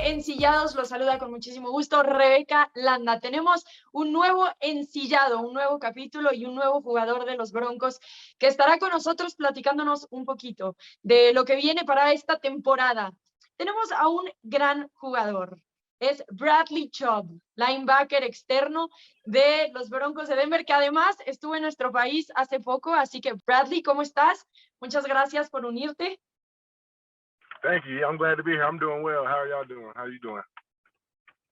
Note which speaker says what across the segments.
Speaker 1: Ensillados los saluda con muchísimo gusto Rebeca Landa. Tenemos un nuevo ensillado, un nuevo capítulo y un nuevo jugador de los Broncos que estará con nosotros platicándonos un poquito de lo que viene para esta temporada. Tenemos a un gran jugador. Es Bradley Chubb, linebacker externo de los Broncos de Denver, que además estuvo en nuestro país hace poco. Así que, Bradley, ¿cómo estás? Muchas gracias por unirte.
Speaker 2: Thank you. I'm glad to be here. I'm doing well. How are y'all doing? How are you doing?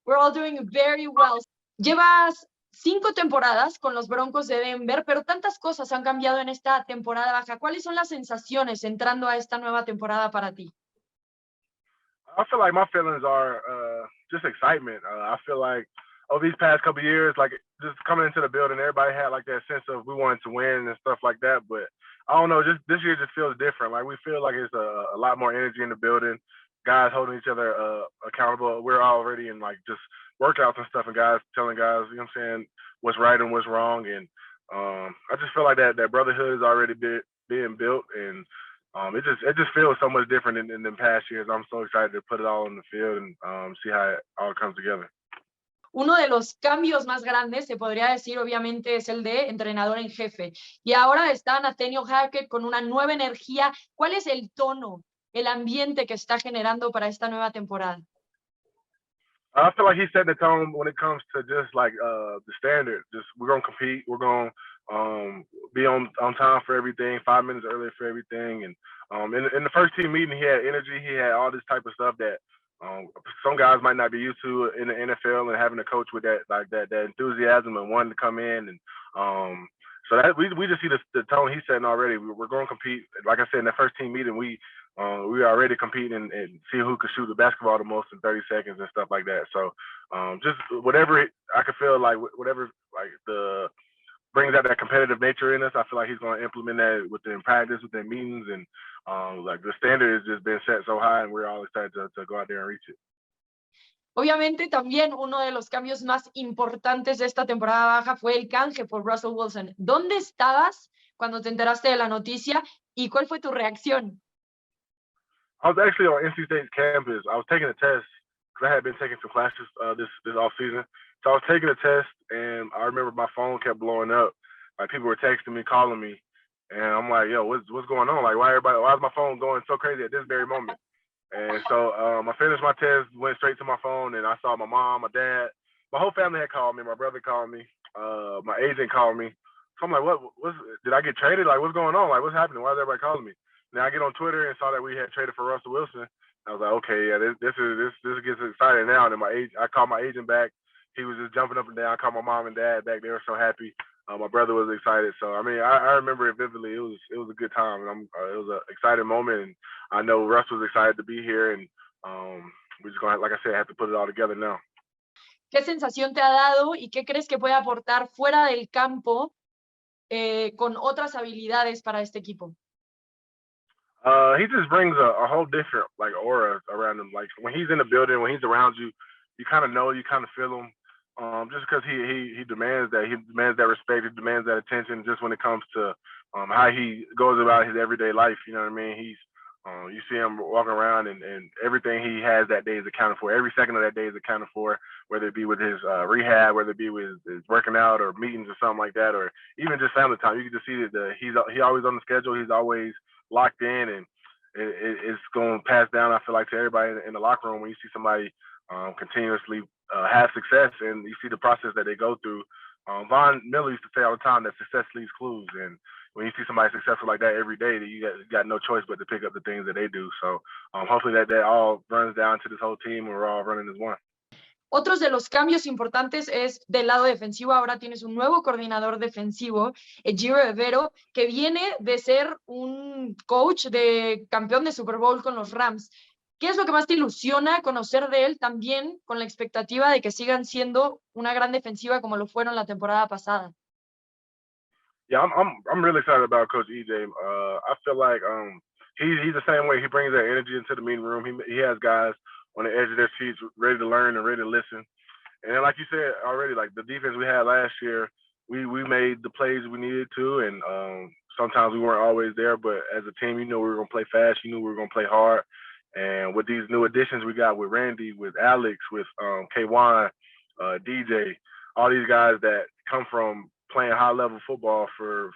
Speaker 1: We're all doing very well. Llevas 5 temporadas con los Broncos de Denver, pero tantas cosas han cambiado en esta temporada baja. ¿Cuáles son las sensaciones entrando a esta nueva temporada para ti?
Speaker 2: I feel like my feelings are just excitement. I feel like over these past couple of years, like just coming into the building, everybody had like that sense of we wanted to win and stuff like that. But I don't know, just this year just feels different. Like we feel like it's a lot more energy in the building. Guys holding each other accountable. We're already in like just workouts and stuff, and guys telling guys, you know what I'm saying, what's right and what's wrong. And I just feel like that brotherhood is already being built, and it just feels so much different than past years. I'm so excited to put it all on the field and see how it all comes together.
Speaker 1: Uno de los cambios más grandes, se podría decir, obviamente, es el de entrenador en jefe. Y ahora está Nathaniel Hackett con una nueva energía. ¿Cuál es el tono, el ambiente que está generando para esta nueva temporada?
Speaker 2: I feel like he's setting the tone when it comes to just like the standard. Just we're gonna compete. We're gonna be on time for everything. 5 minutes early for everything. And in the first team meeting, he had energy. He had all this type of stuff that some guys might not be used to in the NFL, and having a coach with that enthusiasm and wanting to come in. And so that we just see the tone he's setting already. We're going to compete. Like I said, in that first team meeting, we are already competing and see who can shoot the basketball the most in 30 seconds and stuff like that. So just whatever I could feel like, whatever like the brings out that competitive nature in us, I feel like he's going to implement that within practice, within meetings, and like the standard has just been set so high, and we're all excited to go out there and reach it.
Speaker 1: Obviamente también uno de los cambios más importantes de esta temporada baja fue el canje por Russell Wilson. ¿Dónde estabas cuando te enteraste de la noticia y cuál fue tu reacción?
Speaker 2: I was actually on NC State's campus. I was taking a test because I had been taking some classes this off season. So I was taking a test, and I remember my phone kept blowing up. Like people were texting me, calling me, and I'm like, "Yo, what's going on? Like, why is my phone going so crazy at this very moment?" And so I finished my test, went straight to my phone, and I saw my mom, my dad, my whole family had called me. My brother called me, my agent called me. So I'm like, did I get traded? Like, what's going on? Like, what's happening? Why is everybody calling me? Then I get on Twitter and saw that we had traded for Russell Wilson. I was like, okay, yeah, this gets exciting now. And I called my agent back. He was just jumping up and down. I called my mom and dad back. They were so happy. My brother was excited. So I mean, I remember it vividly. It was a good time. And it was an exciting moment. And I know Russ was excited to be here. And we're just gonna, like I said, have to put it all together now.
Speaker 1: ¿Qué sensación te ha dado y qué crees que puede aportar fuera del campo con otras habilidades para este equipo?
Speaker 2: He just brings a whole different like aura around him. Like when he's in the building, when he's around you, you kind of know, you kind of feel him. Just because he demands that respect, he demands that attention. Just when it comes to how he goes about his everyday life, you know what I mean. He's you see him walking around, and everything he has that day is accounted for. Every second of that day is accounted for, whether it be with his rehab, whether it be with his working out or meetings or something like that, or even just family time. You can just see that he's always on the schedule. He's always locked in, and it's going to pass down, I feel like, to everybody in the locker room when you see somebody continuously have success, and you see the process that they go through. Von Miller used to say all the time that success leaves clues, and when you see somebody successful like that every day, you got no choice but to pick up the things that they do. So hopefully that all runs down to this whole team, and we're all running as one.
Speaker 1: Otros de los cambios importantes es del lado defensivo. Ahora tienes un nuevo coordinador defensivo, Giro Evero, que viene de ser un coach de campeón de Super Bowl con los Rams. ¿Qué es lo que más te ilusiona conocer de él, también con la expectativa de que sigan siendo una gran defensiva como lo fueron la temporada pasada?
Speaker 2: Yeah, I'm really excited about Coach EJ. I feel like he's the same way. He brings that energy into the meeting room. He has guys on the edge of their seats, ready to learn and ready to listen. And then, like you said already, like the defense we had last year, we made the plays we needed to, and sometimes we weren't always there. But as a team, you know we were gonna play fast. You knew we were gonna play hard, And with these new additions we got with Randy, with Alex, with K1, DJ, all these guys that come from playing high-level football for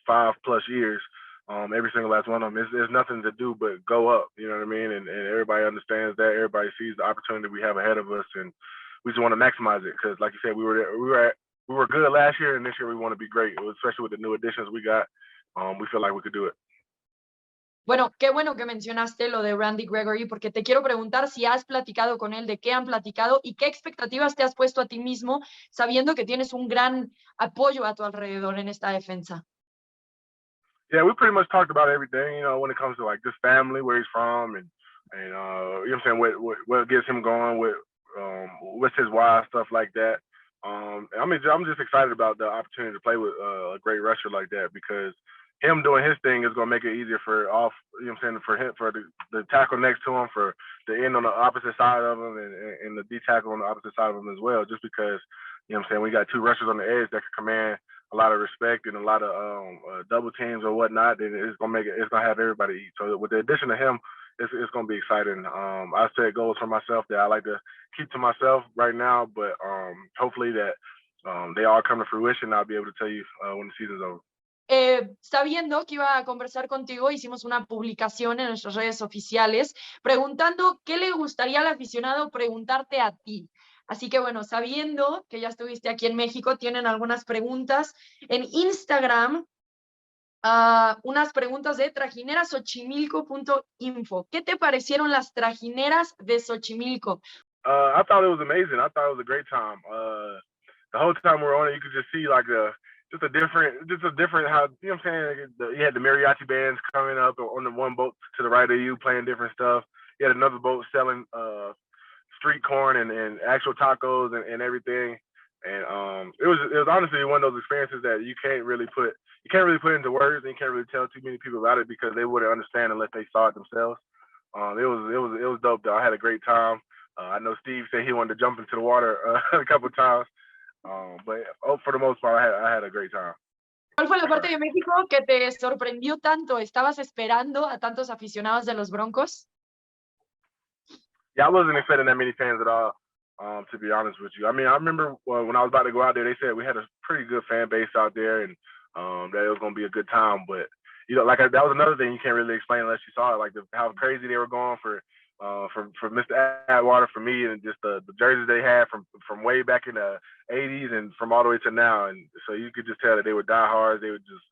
Speaker 2: 5+ years, every single last one of them, there's nothing to do but go up, you know what I mean? And everybody understands that. Everybody sees the opportunity we have ahead of us, and we just want to maximize it because, like you said, we were good last year, and this year we want to be great, especially with the new additions we got. We feel like we could do it.
Speaker 1: Bueno, qué bueno que mencionaste lo de Randy Gregory, porque te quiero preguntar si has platicado con él, de qué han platicado y qué expectativas te has puesto a ti mismo, sabiendo que tienes un gran apoyo a tu alrededor en esta defensa.
Speaker 2: Yeah, we pretty much talked about everything, you know, when it comes to like this family, where he's from, and you know what I'm saying, what gets him going, what's his why, stuff like that. I mean, I'm just excited about the opportunity to play with a great rusher like that, because him doing his thing is going to make it easier for you know what I'm saying, for him, for the tackle next to him, for the end on the opposite side of him, and the D tackle on the opposite side of him as well, just because, you know what I'm saying, we got two rushers on the edge that can command a lot of respect and a lot of double teams or whatnot, then it's gonna have everybody eat. So with the addition of him, it's gonna be exciting. I set goals for myself that I like to keep to myself right now, but hopefully that they all come to fruition. I'll be able to tell you when the season's over.
Speaker 1: Sabiendo que iba a conversar contigo, hicimos una publicación en nuestras redes oficiales preguntando qué le gustaría al aficionado preguntarte a ti. Así que bueno, sabiendo que ya estuviste aquí en México, tienen algunas preguntas en Instagram, unas preguntas de trajinerasxochimilco.info. ¿Qué te parecieron las trajineras de Xochimilco?
Speaker 2: I thought it was amazing. I thought it was a great time. The whole time we were on it, you could just see like just a different how, you know what I'm saying, you had the mariachi bands coming up on the one boat to the right of you playing different stuff. You had another boat selling street corn and actual tacos and everything. And it was honestly one of those experiences that you can't really put into words, and you can't really tell too many people about it because they wouldn't understand unless they saw it themselves. It was dope though. I had a great time. I know Steve said he wanted to jump into the water a couple of times, but for the most part, I had a great time.
Speaker 1: ¿Cuál fue la parte de México que te sorprendió tanto? ¿Estabas esperando a tantos aficionados de los Broncos?
Speaker 2: Yeah, I wasn't expecting that many fans at all, to be honest with you. I mean, I remember when I was about to go out there, they said we had a pretty good fan base out there, and that it was going to be a good time. But, you know, that was another thing you can't really explain unless you saw it, like how crazy they were going for Mr. Atwater, for me, and just the jerseys they had from way back in the 80s and from all the way to now. And so you could just tell that they were diehards. They were just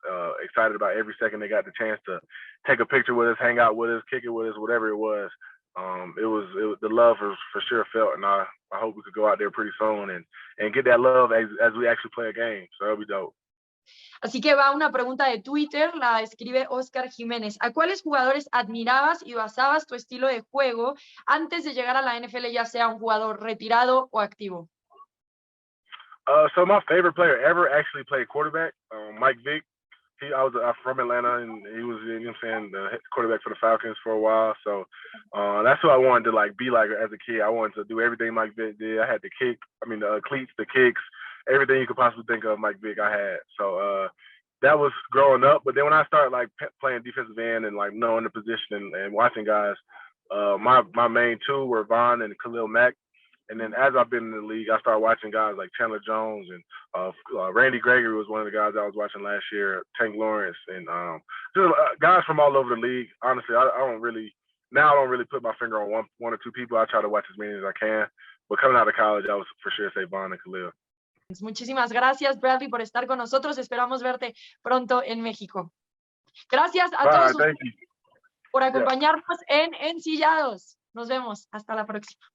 Speaker 2: excited about every second they got the chance to take a picture with us, hang out with us, kick it with us, whatever it was. It was the love was for sure felt, and I hope we could go out there pretty soon and get that love as we actually play a game. So that'll be dope.
Speaker 1: Así que va una pregunta de Twitter, la escribe Oscar Jiménez. ¿A cuáles jugadores admirabas y basabas tu estilo de juego antes de llegar a la NFL, ya sea un jugador retirado o activo?
Speaker 2: So my favorite player ever actually played quarterback, Mike Vick. I was from Atlanta, and he was, you know what I'm saying, the quarterback for the Falcons for a while. So that's who I wanted to be like as a kid. I wanted to do everything Mike Vick did. I had the cleats, the kicks, everything you could possibly think of Mike Vick I had. So that was growing up. But then when I started playing defensive end and knowing the position and watching guys, my main two were Von and Khalil Mack. And then as I've been in the league, I started watching guys like Chandler Jones and Randy Gregory was one of the guys I was watching last year, Tank Lawrence, and just guys from all over the league. Honestly, I don't really put my finger on one or two people. I try to watch as many as I can. But coming out of college, I would for sure say Von and Khalil.
Speaker 1: Muchísimas gracias, Bradley, por estar con nosotros. Esperamos verte pronto en México. Gracias a todos ustedes por acompañarnos en Ensillados. Nos vemos. Hasta la próxima.